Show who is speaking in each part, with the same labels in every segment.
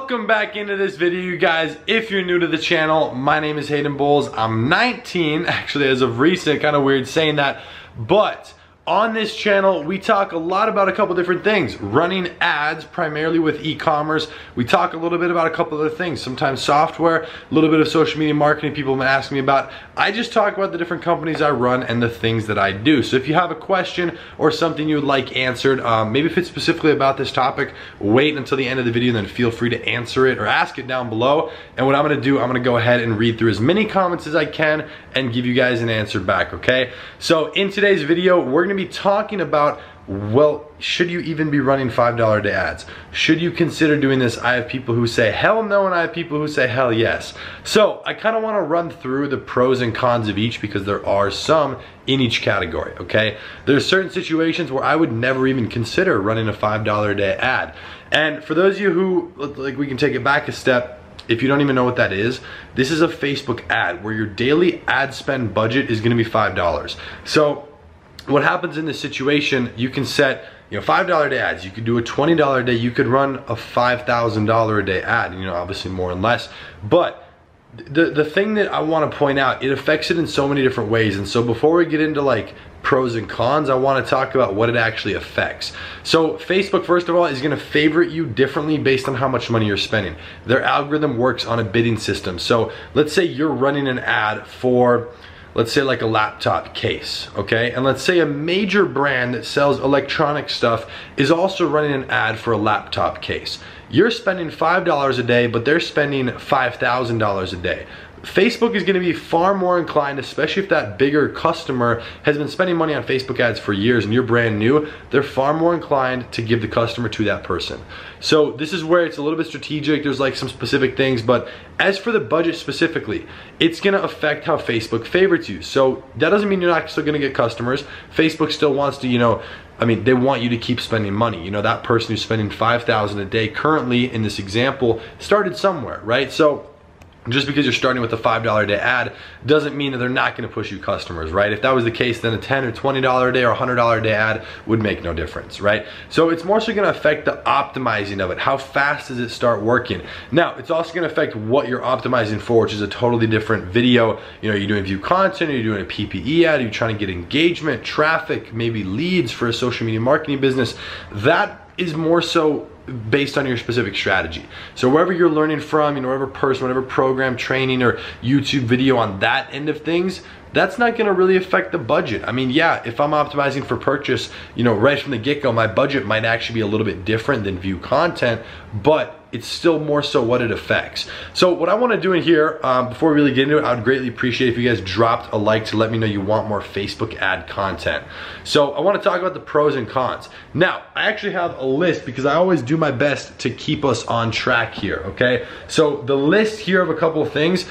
Speaker 1: Welcome back into this video, you guys. If you're new to the channel, my name is Hayden Bowles. I'm 19, actually, as of recent. Kind of weird saying that, but on this channel, we talk a lot about a couple different things. Running ads, primarily with e-commerce. We talk a little bit about a couple other things, sometimes software, a little bit of social media marketing people have been asking me about. I just talk about the different companies I run and the things that I do. So if you have a question or something you would like answered, maybe if it's specifically about this topic, wait until the end of the video and then feel free to answer it or ask it down below. And what I'm gonna do, I'm gonna go ahead and read through as many comments as I can and give you guys an answer back, okay? So in today's video, we're gonna be talking about, well, should you even be running $5 a day ads? Should you consider doing this? I have people who say hell no, and I have people who say hell yes. So I kind of want to run through the pros and cons of each because there are some in each category, okay? There's certain situations where I would never even consider running a $5 a day ad. And for those of you who, like, we can take it back a step. If you don't even know what that is, this is a Facebook ad where your daily ad spend budget is gonna be $5. So what happens in this situation, you can set, you know, $5 a day ads. You could do a $20 a day. You could run a $5,000 a day ad, you know, obviously more and less. But the thing that I want to point out, it affects it in so many different ways. And so before we get into like pros and cons, I want to talk about what it actually affects. So Facebook, first of all, is going to favorite you differently based on how much money you're spending. Their algorithm works on a bidding system. So let's say you're running an ad for, let's say like a laptop case, okay? And let's say a major brand that sells electronic stuff is also running an ad for a laptop case. You're spending $5 a day, but they're spending $5,000 a day. Facebook is gonna be far more inclined, especially if that bigger customer has been spending money on Facebook ads for years and you're brand new, they're far more inclined to give the customer to that person. So this is where it's a little bit strategic. There's like some specific things, but as for the budget specifically, it's gonna affect how Facebook favorites you. So that doesn't mean you're not still gonna get customers. Facebook still wants to, you know, I mean, they want you to keep spending money. You know, that person who's spending $5,000 a day currently in this example started somewhere, right? So just because you're starting with a $5 a day ad doesn't mean that they're not gonna push you customers, right? If that was the case, then a $10 or $20 a day or $100 a day ad would make no difference, right? So it's more so gonna affect the optimizing of it. How fast does it start working? Now, it's also gonna affect what you're optimizing for, which is a totally different video. You know, you're doing view content, or you're doing a PPE ad, you're trying to get engagement, traffic, maybe leads for a social media marketing business. That is more so based on your specific strategy. So wherever you're learning from, you know, whatever person, whatever program, training, or YouTube video on that end of things, that's not gonna really affect the budget. I mean, yeah, if I'm optimizing for purchase, you know, right from the get-go, my budget might actually be a little bit different than view content, but it's still more so what it affects. So what I wanna do in here, before we really get into it, I would greatly appreciate if you guys dropped a like to let me know you want more Facebook ad content. So I wanna talk about the pros and cons. Now, I actually have a list because I always do my best to keep us on track here, okay? So the list here of a couple of things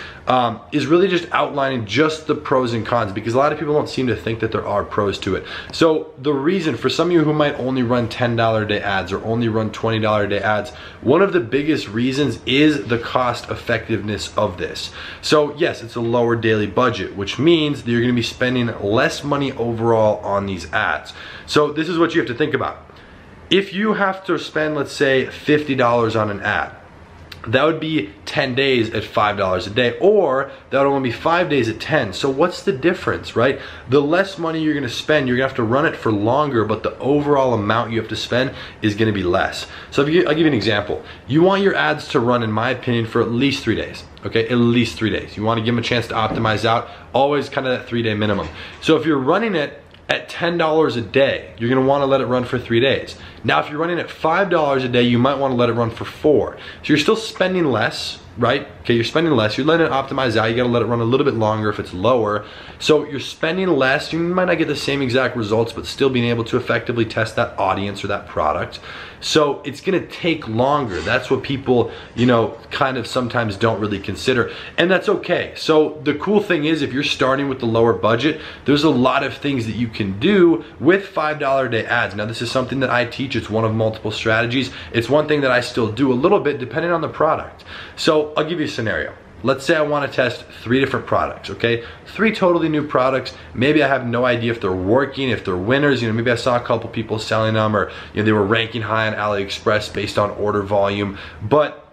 Speaker 1: is really just outlining just the pros and cons because a lot of people don't seem to think that there are pros to it. So the reason for some of you who might only run $10 a day ads or only run $20 a day ads, one of the biggest reasons is the cost effectiveness of this. So yes, it's a lower daily budget, which means that you're gonna be spending less money overall on these ads. So this is what you have to think about. If you have to spend, let's say, $50 on an ad, that would be 10 days at $5 a day, or that would only be 5 days at 10. So what's the difference, right? The less money you're gonna spend, you're gonna have to run it for longer, but the overall amount you have to spend is gonna be less. So I'll give you an example. You want your ads to run, in my opinion, for at least 3 days, okay? At least 3 days. You wanna give them a chance to optimize out, always kind of that 3-day minimum. So if you're running it at $10 a day, you're gonna wanna let it run for 3 days. Now, if you're running at $5 a day, you might wanna let it run for 4. So you're still spending less, right? Okay, you're spending less, you're letting it optimize out, you gotta let it run a little bit longer if it's lower. So you're spending less, you might not get the same exact results, but still being able to effectively test that audience or that product. So it's gonna take longer. That's what people, you know, kind of sometimes don't really consider, and that's okay. So the cool thing is, if you're starting with the lower budget, there's a lot of things that you can do with $5 a day ads. Now, this is something that I teach. It's one of multiple strategies. It's one thing that I still do a little bit depending on the product. So I'll give you a scenario. Let's say I want to test 3 different products, okay? 3 totally new products. Maybe I have no idea if they're working, if they're winners. You know, maybe I saw a couple people selling them, or you know, they were ranking high on AliExpress based on order volume. But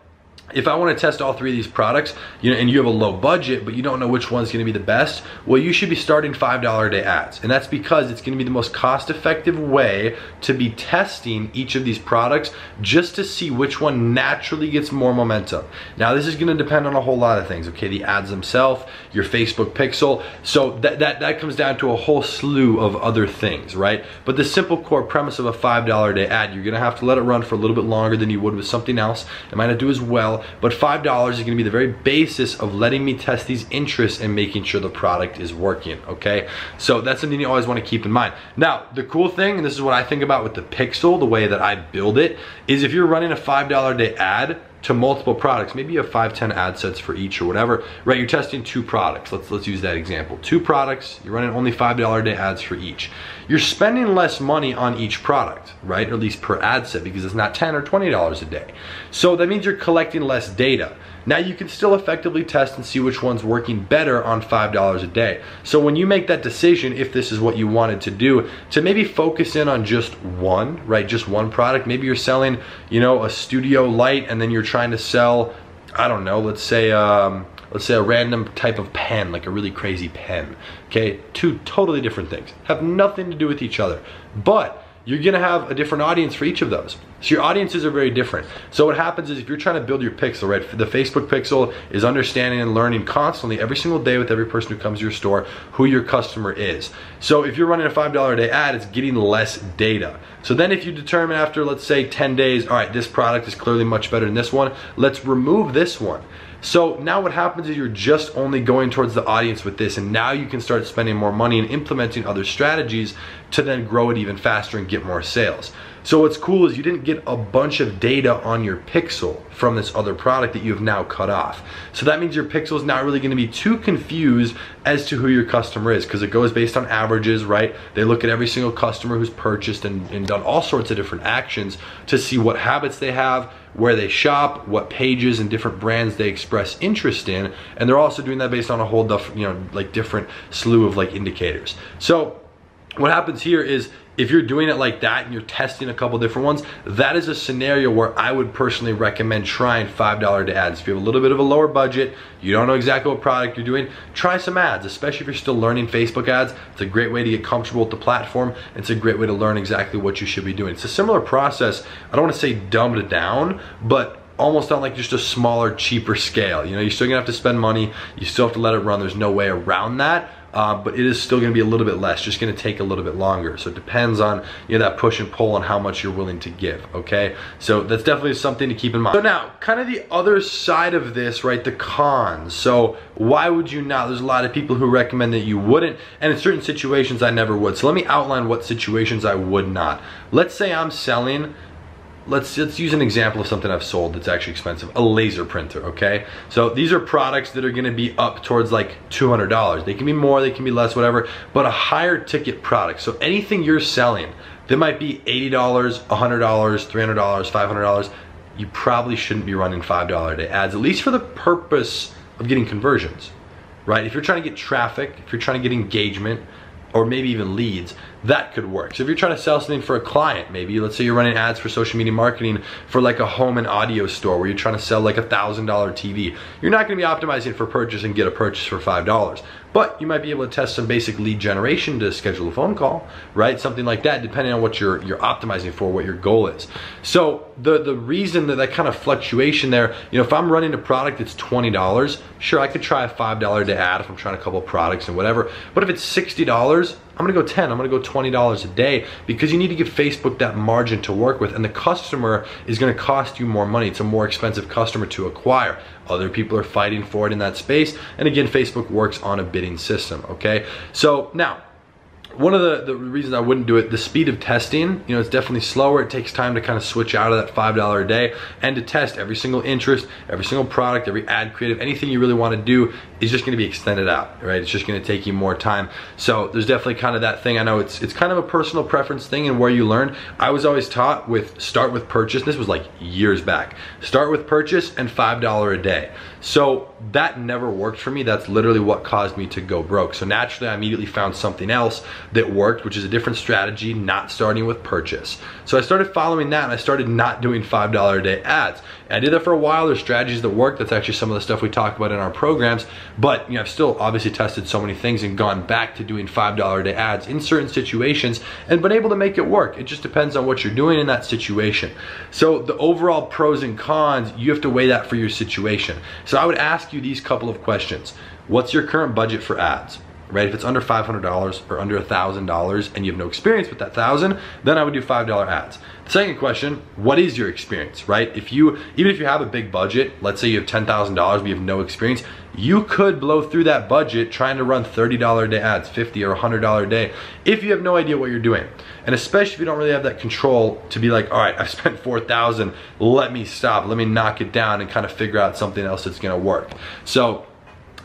Speaker 1: if I want to test all 3 of these products, and you have a low budget, but you don't know which one's going to be the best, well, you should be starting $5 a day ads. And that's because it's going to be the most cost-effective way to be testing each of these products just to see which one naturally gets more momentum. Now, this is going to depend on a whole lot of things, okay? The ads themselves, your Facebook pixel. So that comes down to a whole slew of other things, right? But the simple core premise of a $5 a day ad, you're going to have to let it run for a little bit longer than you would with something else. It might not do as well, but $5 is gonna be the very basis of letting me test these interests and making sure the product is working, okay? So that's something you always wanna keep in mind. Now, the cool thing, and this is what I think about with the Pixel, the way that I build it, is if you're running a $5 a day ad to multiple products, maybe you have 5-10 ad sets for each or whatever, right? You're testing 2 products. Let's use that example. 2 products, you're running only $5 a day ads for each. You're spending less money on each product, right? Or at least per ad set, because it's not $10 or $20 a day. So that means you're collecting less data. Now you can still effectively test and see which one's working better on $5 a day. So when you make that decision, if this is what you wanted to do, to maybe focus in on just one, right? Just one product. Maybe you're selling, a studio light, and then you're trying to sell, I don't know, let's say a random type of pen, like a really crazy pen, okay? 2 totally different things, have nothing to do with each other, but you're gonna have a different audience for each of those. So your audiences are very different. So what happens is if you're trying to build your pixel, right, the Facebook pixel is understanding and learning constantly every single day with every person who comes to your store who your customer is. So if you're running a $5 a day ad, it's getting less data. So then if you determine after, let's say 10 days, all right, this product is clearly much better than this one, let's remove this one. So now what happens is you're just only going towards the audience with this, and now you can start spending more money and implementing other strategies to then grow it even faster and get more sales. So what's cool is you didn't get a bunch of data on your pixel from this other product that you have now cut off. So that means your pixel is not really gonna be too confused as to who your customer is, because it goes based on averages, right? They look at every single customer who's purchased and done all sorts of different actions to see what habits they have, where they shop, what pages and different brands they express interest in, and they're also doing that based on a whole different slew of indicators. So what happens here is if you're doing it like that and you're testing a couple different ones, that is a scenario where I would personally recommend trying $5 to ads. If you have a little bit of a lower budget, you don't know exactly what product you're doing, try some ads, especially if you're still learning Facebook ads. It's a great way to get comfortable with the platform. It's a great way to learn exactly what you should be doing. It's a similar process. I don't want to say dumbed down, but almost on just a smaller, cheaper scale. You're still gonna have to spend money. You still have to let it run. There's no way around that. But it is still gonna be a little bit less, just gonna take a little bit longer. So it depends on that push and pull and how much you're willing to give, okay? So that's definitely something to keep in mind. So now, kind of the other side of this, right, the cons. So why would you not? There's a lot of people who recommend that you wouldn't, and in certain situations I never would. So let me outline what situations I would not. Let's say I'm selling, let's use an example of something I've sold that's actually expensive, a laser printer, okay? So these are products that are gonna be up towards $200. They can be more, they can be less, whatever, but a higher ticket product. So anything you're selling that might be $80, $100, $300, $500, you probably shouldn't be running $5 a day ads, at least for the purpose of getting conversions, right? If you're trying to get traffic, if you're trying to get engagement, or maybe even leads, that could work. So if you're trying to sell something for a client, maybe let's say you're running ads for social media marketing for a home and audio store where you're trying to sell a $1,000 TV, you're not gonna be optimizing for purchase and get a purchase for $5. But you might be able to test some basic lead generation to schedule a phone call, right? Something like that, depending on what you're optimizing for, what your goal is. So the reason that kind of fluctuation there, if I'm running a product that's $20, sure, I could try a $5 to ad if I'm trying a couple products and whatever. But if it's $60, I'm gonna go 10, I'm gonna go $20 a day, because you need to give Facebook that margin to work with, and the customer is gonna cost you more money. It's a more expensive customer to acquire. Other people are fighting for it in that space, and again, Facebook works on a bidding system, okay? So now, one of the reasons I wouldn't do it, the speed of testing, it's definitely slower. It takes time to kind of switch out of that $5 a day and to test every single interest, every single product, every ad creative, anything you really want to do is just going to be extended out, right? It's just going to take you more time. So there's definitely kind of that thing. I know it's kind of a personal preference thing and where you learn. I was always taught with start with purchase. This was years back. Start with purchase and $5 a day. So that never worked for me. That's literally what caused me to go broke. So naturally, I immediately found something else that worked, which is a different strategy, not starting with purchase. So I started following that, and I started not doing $5 a day ads. And I did that for a while. There's strategies that work. That's actually some of the stuff we talk about in our programs. But I've still obviously tested so many things and gone back to doing $5 a day ads in certain situations and been able to make it work. It just depends on what you're doing in that situation. So the overall pros and cons, you have to weigh that for your situation. So I would ask you these couple of questions. What's your current budget for ads? Right? If it's under $500 or under $1,000 and you have no experience with that $1,000, then I would do $5 ads. The second question, what is your experience, right? Even if you have a big budget, let's say you have $10,000 but you have no experience, you could blow through that budget trying to run $30 a day ads, $50 or $100 a day, if you have no idea what you're doing. And especially if you don't really have that control to be like, all right, I spent $4,000, let me stop, let me knock it down and kind of figure out something else that's gonna work. So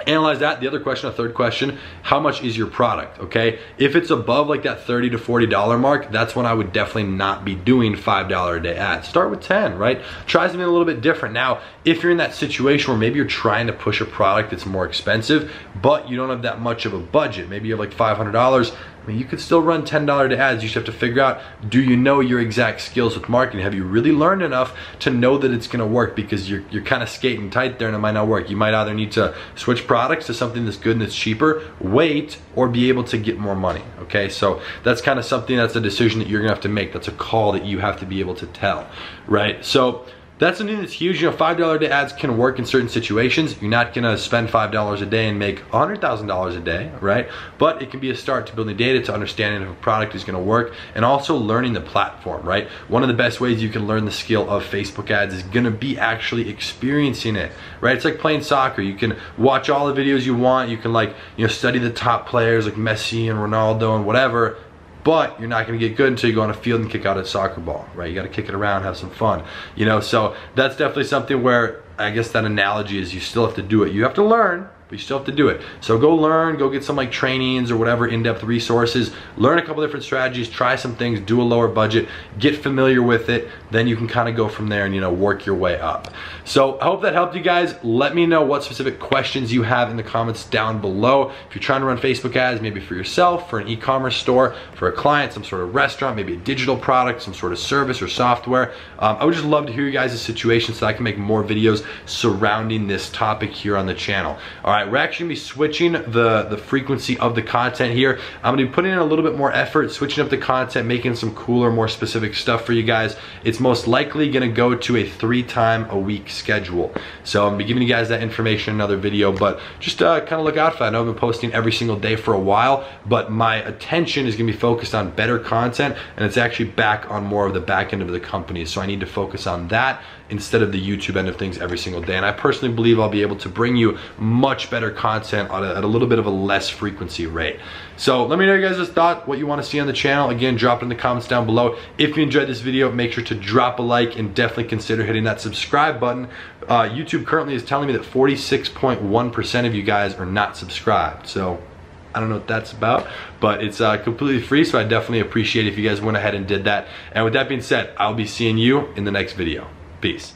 Speaker 1: analyze that. The other question, a third question, how much is your product, okay? If it's above like that $30 to $40 mark, that's when I would definitely not be doing $5 a day ads. Start with 10, right? Try something a little bit different. Now, if you're in that situation where maybe you're trying to push a product that's more expensive, but you don't have that much of a budget, maybe you have like $500, I mean, you could still run $10 to ads. You just have to figure out, do you know your exact skills with marketing? Have you really learned enough to know that it's gonna work? Because you're kind of skating tight there and it might not work. You might either need to switch products to something that's good and that's cheaper, wait, or be able to get more money, okay? So that's kind of something, that's a decision that you're gonna have to make. That's a call that you have to be able to tell, right? So that's something that's huge. $5 a day ads can work in certain situations. You're not gonna spend $5 a day and make $100,000 a day, right? But it can be a start to building data, to understanding if a product is gonna work, and also learning the platform, right? One of the best ways you can learn the skill of Facebook ads is gonna be actually experiencing it, right? It's like playing soccer. You can watch all the videos you want. You can study the top players like Messi and Ronaldo and whatever, but you're not gonna get good until you go on a field and kick out a soccer ball, right? You gotta kick it around, have some fun, so that's definitely something where I guess that analogy is you still have to do it. You have to learn, but you still have to do it. So go learn, go get some like trainings or whatever in-depth resources, learn a couple different strategies, try some things, do a lower budget, get familiar with it, then you can kind of go from there and work your way up. So I hope that helped you guys. Let me know what specific questions you have in the comments down below. If you're trying to run Facebook ads, maybe for yourself, for an e-commerce store, for a client, some sort of restaurant, maybe a digital product, some sort of service or software, I would just love to hear you guys' situation so I can make more videos surrounding this topic here on the channel. All right, we're actually gonna be switching the frequency of the content here. I'm gonna be putting in a little bit more effort, switching up the content, making some cooler, more specific stuff for you guys. It's most likely gonna go to a 3-time-a-week schedule. So I'm gonna be giving you guys that information in another video, but just kind of look out for that. I know I've been posting every single day for a while, but my attention is gonna be focused on better content, and it's actually back on more of the back end of the company. So I need to focus on that instead of the YouTube end of things every single day. And I personally believe I'll be able to bring you much better content at a little bit of a less frequency rate. So let me know you guys' thought, what you want to see on the channel. Again, drop it in the comments down below. If you enjoyed this video, make sure to drop a like and definitely consider hitting that subscribe button. YouTube currently is telling me that 46.1% of you guys are not subscribed. So I don't know what that's about, but it's completely free, so I definitely appreciate it if you guys went ahead and did that. And with that being said, I'll be seeing you in the next video. Peace.